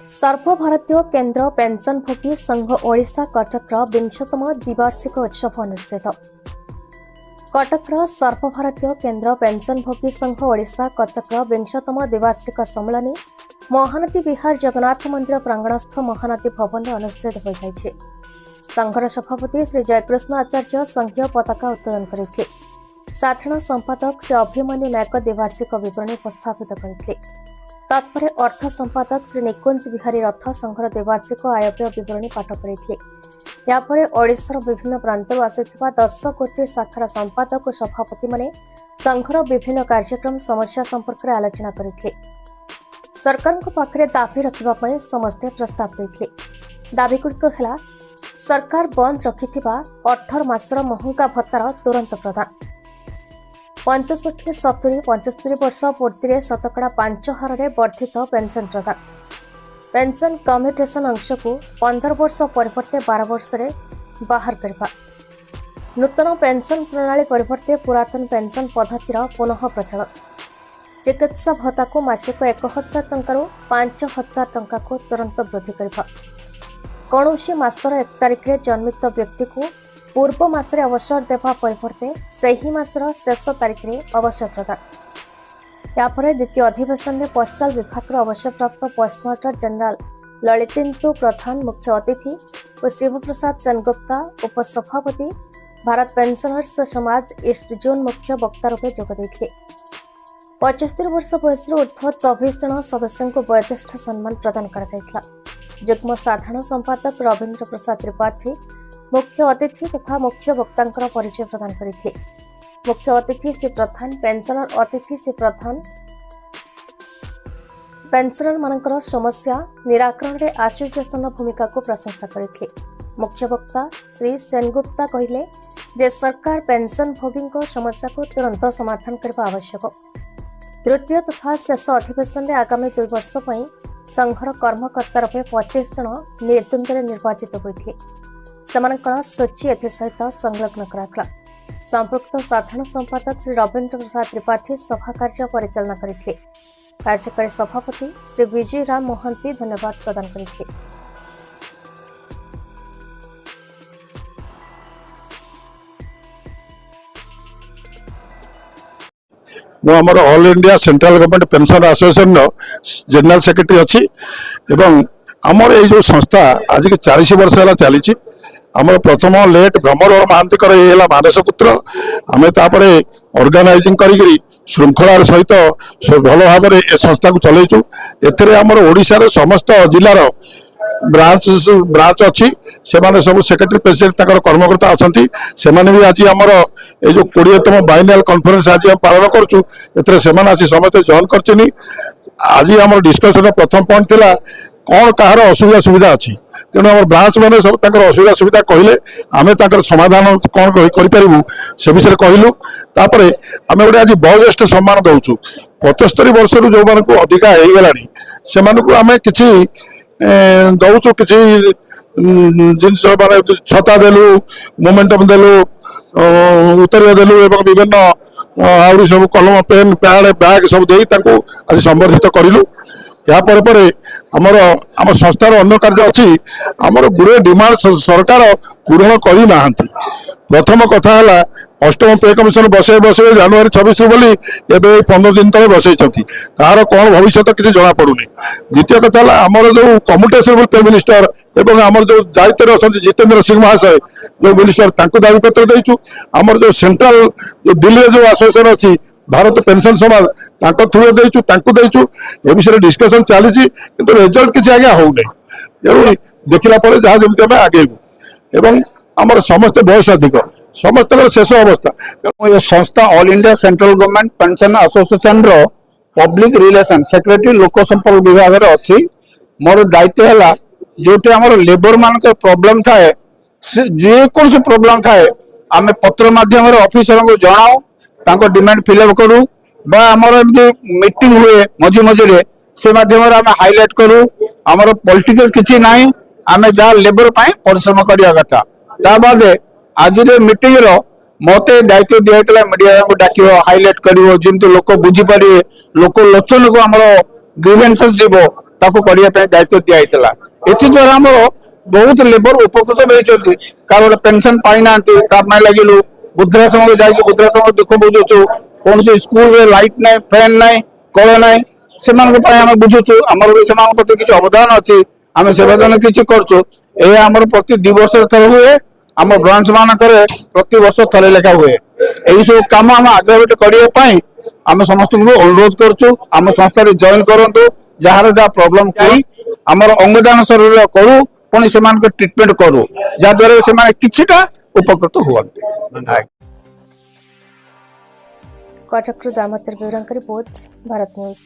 सर्वभारतीय केन्द्र पेंशनभोगी संघ ओडिशा कटकर 20तम द्विवार्षिक उत्सव अनुष्ठित। कटकर सर्वभारतीय केन्द्र पेंशनभोगी संघ ओडिशा कटकर 20तम द्विवार्षिक सम्मेलन महानदी विहार जगन्नाथ मंदिर प्रांगणस्थ महानदी भवन अनुष्ठित हो जाइछे। संघर सभापति श्री जयकृष्ण आचार्य संघीय पताका उत्तोलन करते। साधारण संपादक श्री अभिमन्यु नायक द्विवार्षिक विवरणी उपस्थापित करते। तत्पर अर्थ संपादक श्री निकुंज बिहारी रथ संघर द्विवार्षिक आयव्यय विवरणी पाठ करते। यापर ओडिशार विभिन्न प्रांतरू आसिथिबा 10 कोटी शाखार संपादक और सभापति माने संघर विभिन्न कार्यक्रम समस्या संपर्क में आलोचना करते। सरकार पाखरे दाबी रखा समस्ते प्रस्ताव देते। दाबीगुड़िक है सरकार बंद रखिथिबा 18 मासर महंगा भत्तार तुरंत प्रदान, 65, 70, 75 वर्ष पूर्ति शतकड़ा 5 हार वर्धित पेंशन प्रदान, पेंशन कम्यूटेशन अंश को 15 वर्ष परिवर्ते 12 वर्ष बाहर करवा, नूतन पेंशन प्रणाली परिवर्ते पुरातन पेंशन पद्धतिर पुनः प्रचलन, चिकित्सा भत्ता को मासिक 1000 टंका 5000 टंका को तुरंत वृद्धि करवा, कौनसी मासर 1 तारिख में जन्मित व्यक्ति को पूर्व मासरे अवसर देवा परिवर्ते सही मासर शेष तारिख में अवसर प्रदान। यापर द्वितीय अधिवेशन में पोस्टाल विभाग अवसरप्राप्त पोस्टमास्टर जनरल ललितेन्दु प्रधान मुख्य अतिथि और शिवप्रसाद सेनगुप्ता उपसभापति भारत पेंशनर्स समाज ईस्ट जोन मुख्य वक्ता रूपे जोगदेइथिले। 75 वर्ष बयस ऊर्ध्व 24 जन सदस्यों को वयोज्येष्ठ सम्मान प्रदान करा। जुग्म साधारण संपादक रवीन्द्र प्रसाद त्रिपाठी मुख्य अतिथि तथा मुख्य वक्तांकर परिचय प्रदान करते। मुख्य अतिथि श्री प्रधान, पेंशनर अतिथि श्री प्रधान पेंशनर मानकर समस्या निराकरण में एसोसिएशन भूमिका को प्रशंसा करते। मुख्य वक्ता श्री सेनगुप्ता कहले जे सरकार पेंशन भोगी समस्या को तुरंत समाधान करने आवश्यक। तृतीय तथा शेष अधिवेशन में आगामी 2 वर्ष पर संघर कर्मकर्ता रूपे 25 जन निर्द्वंद्व निर्वाचित होते। सेमानकर सूची एसहित संलग्न करा। संपृक्त साधारण संपादक श्री रवीन्द्र प्रसाद त्रिपाठी सभा कार्य परिचालना करते। कार्यकारी सभापति श्री विजय राम मोहंती धन्यवाद प्रदान करते। आमर all India central government pension association general secretary अच्छी एवं आमर ये जो संस्था आज की 40 वर्ष है चली। आमर प्रथम लेट भ्रमर महांती ये मानस पुत्र आम तापर ऑर्गेनाइजिंग करी श्रृंखलार सहित भल भाव में संस्था को चलैचु। एमर ओडिशार समस्त जिलार ब्रांच अच्छी से सब सेक्रेटरी प्रेसिडेंट कर्मकर्ता अच्छा से भी आज आमर ये जो 20तम बाइनाल कॉन्फ्रेंस आज पालन करूँ एसे समस्त जॉइन कर। आज आम डिस्कसन प्रथम पॉइंट थिला कौन कहार असुविधा सुविधा अच्छी तेणु आम ब्रांच मैंने सब असुविधा सुविधा कहले आम समाधान कौन करूँ से विषय कहलु। तापर आम गोटे आज वयोज्येष्ठ सम्मान दौचु 75 वर्ष जो मान को अधिका हो गला से आम कि दौचु कि जिनस माने छता देलु मोमेंटम देलु उत्तर देलु एवं विभिन्न आउरी सब कलम पेन पैड बैग सब दे आज संबर्धित करूँ। या आमर आम संस्थार अन्य कार्य अच्छी आमर गुड़े डिमांड सरकार पूरण करना। प्रथम कथा है 8म पे कमिशन बसई जनवरी 26 बोली एवं 15 दिन तक बसई तार कौन भविष्य किसी जना पड़ूनी। द्वितीय कथा है आमर जो कम्यूटेशन पे मिनिस्टर एवं आमर जो दायित्व अच्छा जितेंद्र सिंह महाशय जो मिनिस्टर दाबी पत्र देचु। आमर जो सेंट्रल जो दिल्ली जो एसोसिएशन अच्छी भारत पेंशन समाज थ्रू देचु ए विषय डिस्कसन चली कि रिजल्ट किसी आज्ञा हो तेणु देखला जहाँ जमी आम आगेबू एवं आमर समस्त बयस अधिक समस्त शेष अवस्था। ये संस्था all India central government pension association रो पब्लिक रिलेशन सेक्रेटरी लोक संपर्क विभाग रे अच्छी। मोर दायित्व है जो आमर लेबर मान प्रॉब्लम थाए जेको प्रॉब्लम थाए आम पत्र माध्यम ऑफिसर को जनाओ तांको डिमांड फिलअप करूँ बा आमर एमती मीटिंग हुए मझी मझे से माध्यम आम हाइलाइट करूँ। आमर पॉलिटिकल किसी ना आम जहाँ लेबर परिश्रम करवा कथा बाद आज मीटिंग मत दायित्व दिया मीडिया को डाक हाइलाइट कर जमी लोक बुझीपारे लोक लोचन को आम ग्रीवेंसेस जीव ताको करिया पे दायित्व दिया हैतला एथि द्वारा हमरो बहुत लेबर उपकृत होइछथि कारण पेंशन पाई नांती ता मै लागिलु वृद्धाश्रम में जाके वृद्धाश्रम दुख बुझुछु कौन से स्कूल रे लाइट नहीं फैन नहीं कल नहीं सेमान को आम बुझुछु आमर भी सेमान प्रति किसी अवदान अच्छी आम सेवादान किसी करछु ए आमर प्रति 2 वर्ष थर हुए आम ब्रांच मानक प्रति वर्ष थरे लेखा हुए यही सब काम आम आग्रह करने आम समस्त अनुरोध करुँ आम संस्था जॉइन करूँ जार जहाँ प्रोब्लेम करी आमर अंगदान शरीर करूँ पुणी से ट्रिटमेंट करूँ जहाद्वारा से किछिटा उपकृत हुए। कटकरू दामोदर बेउरांक रिपोर्ट भारत न्यूज।